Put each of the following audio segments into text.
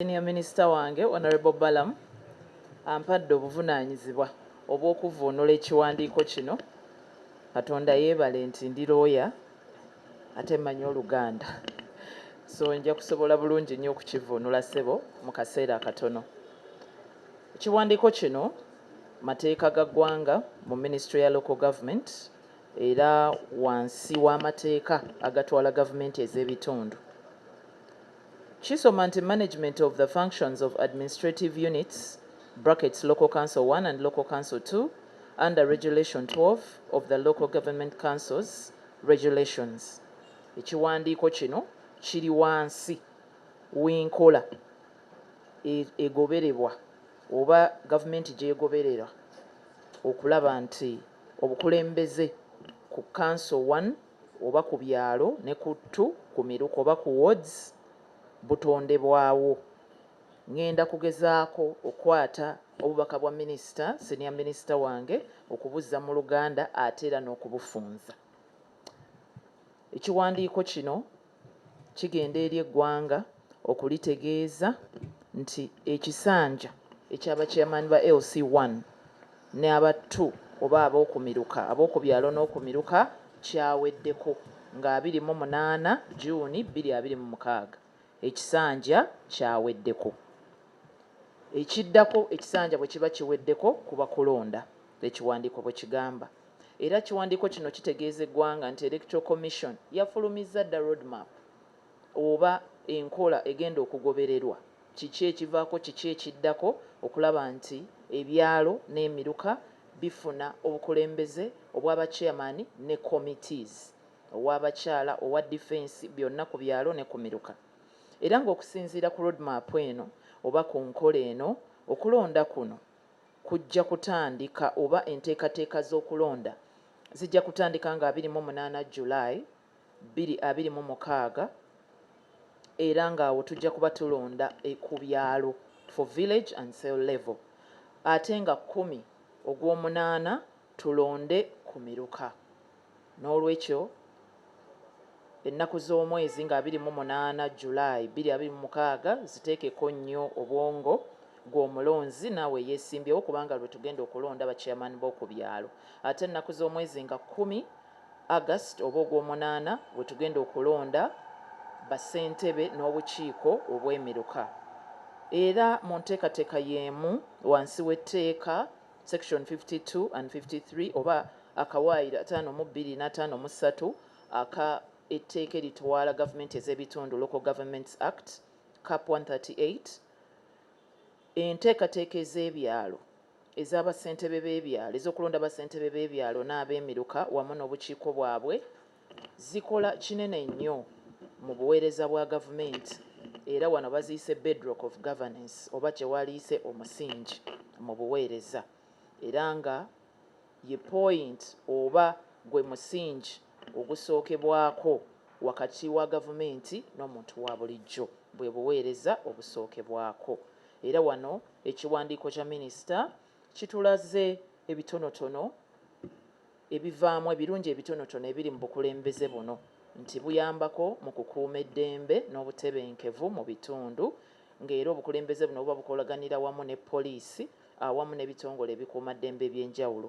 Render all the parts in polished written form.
Senior Minister wange Honorable Balam ampadde obuvunaanyizibwa obw'okuvvuunula ekiwandiiko kino. Katonda yeebale nti ndi looya ate mmanyi Oluganda, so nja kusobola bulungi nnyo okukivvuunula ssebo mu kaseera akatono. Ekiwandiiko kino mateeka ga ggwanga mu Ministry ya Local Government era wansi w'amateeka agatwala gavumenti ez'ebitundu. Kisoma nti management of the functions of administrative units brackets Local Council 1 and Local Council 2 under Regulation 12 of the Local Government Councils Regulations. Ekiwandiiko kino kiri wansi w'enkola egobererwa oba gavumenti gy'egoberera okulaba nti obukulembeze ku Council 1 oba ku byalo ne ku 2 ku miruko oba ku wards butondebwawo. Ngenda kugezaako okwata obubaka bwa minisita, senior minister wange okubuzza mu Luganda ate era n'okubufunza. Ekiwandiiko kino kigenda eri eggwanga okulitegeeza nti ekisanja eky'abachairman ba LC1 ne aba 2 oba ab'okumiruka ab'oku byalo n'okumiruka kyaweddeko nga 28 June 2026. Ekisanja kyaweddeko. Ekiddako ekisanja bwe kiba kiweddeko kuba kulonda, ekiwandiiko bwe kigamba. Era ekiwandiiko kino kitegeeza eggwanga nti Electoral Commission yafulumizza dda roadmap oba enkola egenda okugobererwa. Kiki ekivaako, kiki ekiddako okulaba nti ebyalo n'emiruka bifuna obukulembeze obw'abachairman ne committees ow'abakyala owa defense byonna ku byalo ne ku miruka. Era ng'okusinziira ku roadmap eno oba ku nkola eno okulonda kuno kujja kutandika oba enteekateeka z'okulonda zijja kutandika nga 28 July 2026 era ng'awo tujja kuba tulonda ku byalo for village and cell level ate nga 10 Ogw'omunaana tulonde ku miruka. N'olwekyo ennaku z'omwezi nga 28 July 2026 ziteekeko nnyo obwongo gw'omulonzi naawe yeesimbyewo kubanga lwe tugenda okulonda abachairman b'oku byalo. Ate ennaku z'omwezi nga 10 August oba Ogw'omunaana bwe tugenda okulonda bassentebe n'obukiiko obw'emiruka. Era mu nteekateeka y'emu wansi w'etteeka section 52 and 53 oba akawaayiro 5.2 na 5.3 aka etteeka eritwala gavumenti ez'ebitundu Local Governments Act Cap 138 enteekateeka ez'ebyalo ez'abassentebe b'ebyalo ez'okulonda bassentebe b'ebyalo n'ab'emiruka wamu n'obukiiko bwabwe zikola kinene nnyo mu buweereza bwa gavumenti era wano baziyise bedrock of governance oba kye waliise omusingi mu buweereza era nga ye point oba gwe musingi ogusookebwako wakati wa gavumenti n'omuntu wa bulijjo bwe buweereza obusookebwako. Era wano ekiwandiiko kya minisita kitulaze ebitonotono ebivaamu ebirungi ebitonotono ebiri mu bukulembeze buno nti buyambako mu kukuuma eddembe n'obutebenkevu mu bitundu ng'era obukulembeze buno buba bukolaganira wamu ne poliisi awamu n'ebitongole ebikuuma ddembe eby'enjawulo.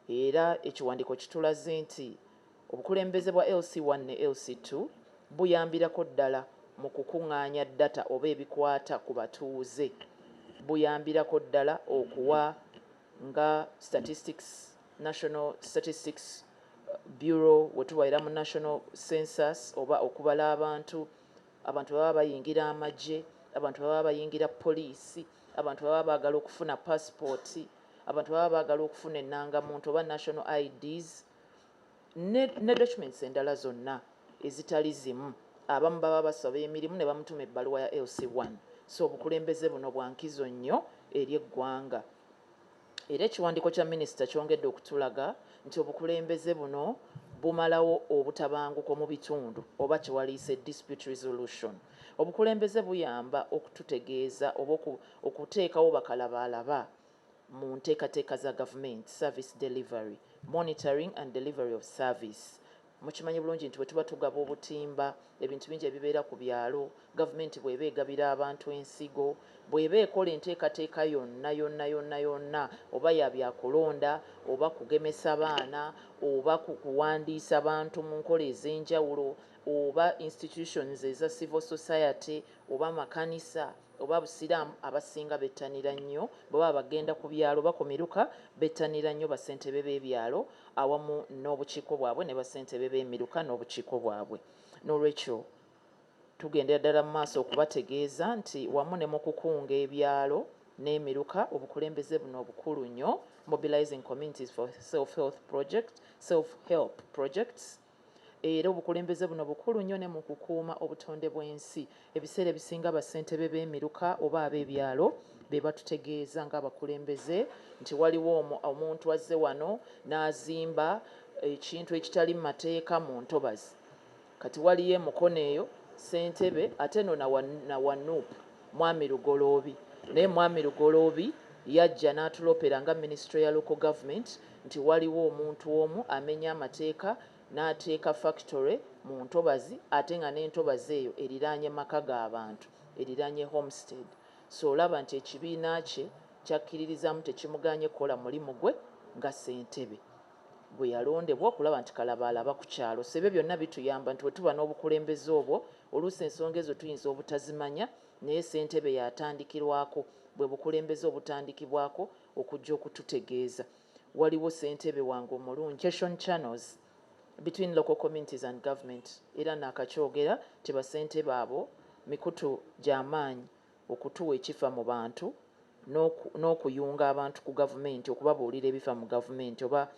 Era ekiwandiiko kitulaze nti obukulembeze bwa LC1 ne LC2 buyambirako ddala mu kukuŋŋaanya data oba ebikwata ku batuuze. Buyambirako ddala okuwa nga statistics, National Statistics Bureau wetubaira mu National Census oba okubala abantu baba bayingira amagye, abantu baba bayingira poliisi, abantu baba baagala okufuna passport, abantu baba baagala okufuna ennangamuntu oba national IDs ne documents endala zonna ezitali zimu. Abamu baba basaba emirimu ne bamutuma ebbaluwa ya LC1. So obukulembeze buno bwa nkizo nnyo eri eggwanga. Era ekiwandiiko kya minisita kyongedde okutulaga nti obukulembeze buno bumalawo obutabanguko mu bitundu oba kye waliise dispute resolution. Obukulembeze buyamba okututegeeza oba okuteekawo bakalabalaba mu nteekateeka za gavumenti, service delivery, monitoring and delivery of service. mukimanyi bulungi nti bwe tuba tugaba obutimba ebintu bingi ebibeera ku byalo gavumenti bw'eba egabira abantu ensigo bw'eba ekola enteekateeka yonna oba ya byakulonda oba kugemesa baana oba kuwandiisa bantu mu nkola ez'enjawulo oba institutions eza civil society oba makanisa oba busiraamu abasinga bettanira nnyo bwe baba bagenda ku byalo oba ku miruka bettanira nnyo bassentebe b'ebyalo awamu n'obukiiko bwabwe ne bassentebe b'emiruka n'obukiiko bwabwe. N'olwekyo tugendera ddala mu maaso okubategeeza nti wamu ne mu kukunga ebyalo n'emiruka obukulembeze buno obukulu nnyo, mobilizing communities for self-help projects, era obukulembeze buno bukulu nnyo ne mu kukuuma obutonde bw'ensi. Ebiseera ebisinga bassentebe b'emiruka oba ab'ebyalo be batutegeeza ng'abakulembeze nti waliwo omuntu azze wano n'azimba ekintu ekitali mu mateeka mu ntobazi. Kati waliyo emukono eyo ssentebe ate no na Wanuupu Mwami Lugoloobi, naye Mwami Lugoloobi yajja n'atulopera nga Ministry ya Local Government nti waliwo omuntu omu amenya amateeka n'ateeka factory mu ntobazi ate nga n'entobazi eyo eriraanye maka g'abantu, eriraanye homestead. So olaba nti ekibiina kye kyakkiririzaamu tekimuganye kukola mulimu gwe nga ssentebe bwe yalondebwa okulaba nti kalaba alaba ku kyalo. So ebyo byonna bituyamba nti bwe tuba n'obukulembeze obwo oluusi ensonga ezo tuyinza obutazimanya naye ssentebe yatandikirwako bwe bukulembeze obutandikibwako okujja okututegeeza. Waliwo ssentebe wange omulungi communication channels between local communities and government, era naakakyogera nti bassentebe abo mikutu gy'amaanyi okutuwa ekifa mu bantu n'okuyunga abantu ku gavumenti okubabuulira ebifa mu gavumenti oba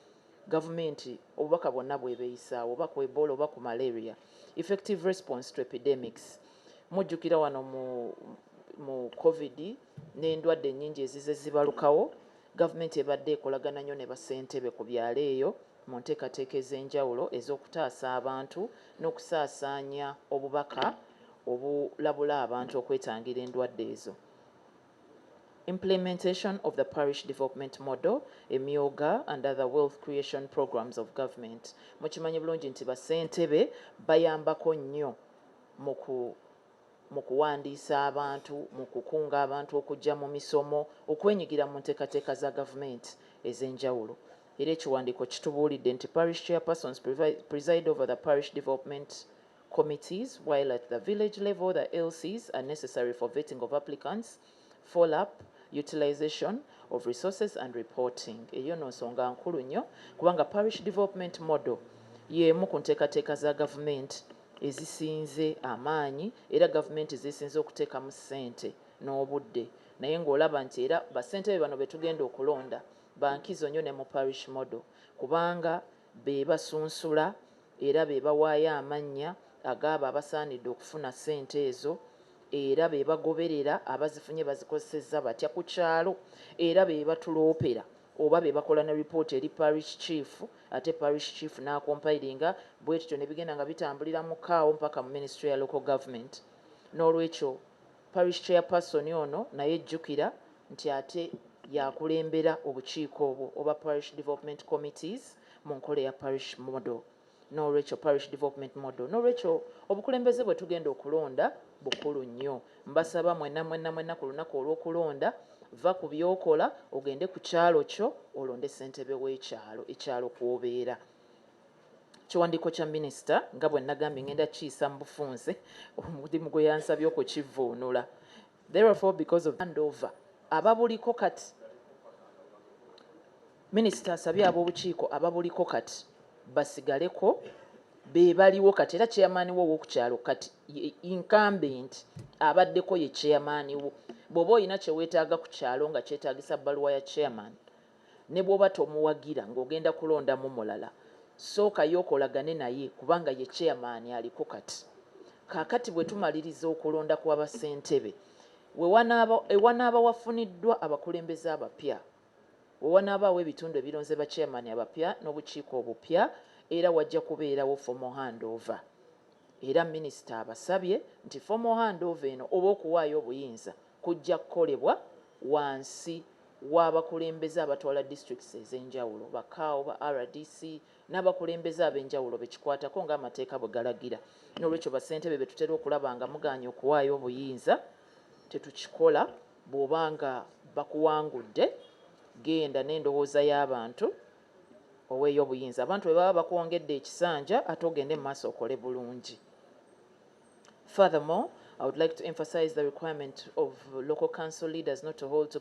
gavumenti obubaka bwonna bw'ebeeyisaawo oba ku Ebola oba ku malaria. Effective response to epidemics. Mujjukira wano mu COVID n'endwadde ennyingi ezize zibalukawo, gavumenti ebadde ekolagana nnyo ne bassentebe ku byalo eyo mu nteekateeka ez'enjawulo ez'okutaasa abantu n'okusaasaanya obubaka obulabula abantu okwetangira endwadde ezo. Implementation of the parish development model, emyoga and other wealth creation programs of government. Mukimanyi bulungi nti bassentebe bayambako nnyo mu kuwandiisa abantu, mu kukunga abantu okujja mu misomo, okwenyigira mu nteekateeka za gavumenti ez'enjawulo. Era ekiwandiiko kitubuulidde nti parish chairpersons preside over the parish development committees, while at the village level the LCs are necessary for vetting of applicants, follow-up, utilization of resources and reporting. Eyo no nsonga nkulu nnyo kubanga parish development model y'emu ku nteekateeka za gavumenti ezisinze amaanyi era gavumenti zisinze okuteekamu ssente n'obudde, naye ng'olaba nti era bassentebe bano be tugenda okulonda bankizo nnyo ne mu parish model kubanga be basunsula era be bawaayo amannya ag'abo abasaanidde okufuna ssente ezo, era be bagoberera abazifunye bazikozesezza batya ku kyalo, era be batuloopera oba be bakola ne report eri parish chief, ate parish chief n'akompilinga bwe tutyo ne bigenda nga bitambulira mu kaawo mpaka mu Ministry ya Local Government. N'olwekyo parish chairperson ono naye jjukira nti ate yakulembera obukiiko obwo oba parish development committees mu nkola ya parish model. N'olwekyo parish development model. N'olwekyo obukulembeze bwe tugenda okulonda bukulu nnyo. Mbasaba mwenna ku lunaku olw'okulonda va ku byokola ogende ku kyalo kyo olonde ssentebe w'ekyalo, ekyalo kw'obeera. Kiwandiiko kya minisita nga bwe nagambye ngenda kiyisa mu bufunze omulimu gwe yansabye okukivuunula. Therefore, because of handover ababuliko kati minisita asabye ab'obukiiko ababuliko kati basigaleko be baliwo kati era chairman wo w'okukyalo kati incumbent abaddeko ye chairman wo. Bw'oba olina kye weetaaga ku kyalo nga kyetaagisa bbaluwa ya chairman ne bw'oba tomuwagira ng'ogenda kulondamu mulala, sooka y'okolagane naye kubanga ye chairman aliko kati. Kaakati bwe tumaliriza okulonda kwa bassentebe ewanaaba wafuniddwa abakulembeze abapya, wewanaabaawo ebitundu ebironze ba chairman abapya n'obukiiko obupya, era wajja kubeerawo formal handover. Era minisita abasabye nti formal handover eno oba okuwaayo obuyinza kujja kukolebwa wansi w'abakulembeze abatwala districts ez'enjawulo bakaawo ba RDC n'abakulembeze ab'enjawulo bekikwatako ng'amateeka bwe galagira. N'olwekyo bassentebe be tutera okulaba nga mugaanye okuwaayo obuyinza tetukikola. Bw'oba nga bakuwangudde genda n'endowooza y'abantu oweeyo obuyinza. Abantu bwe baba bakwongedde ekisanja ate ogende mu maaso okole bulungi. Furthermore, I would like to emphasize the requirement of local council leaders not to hold to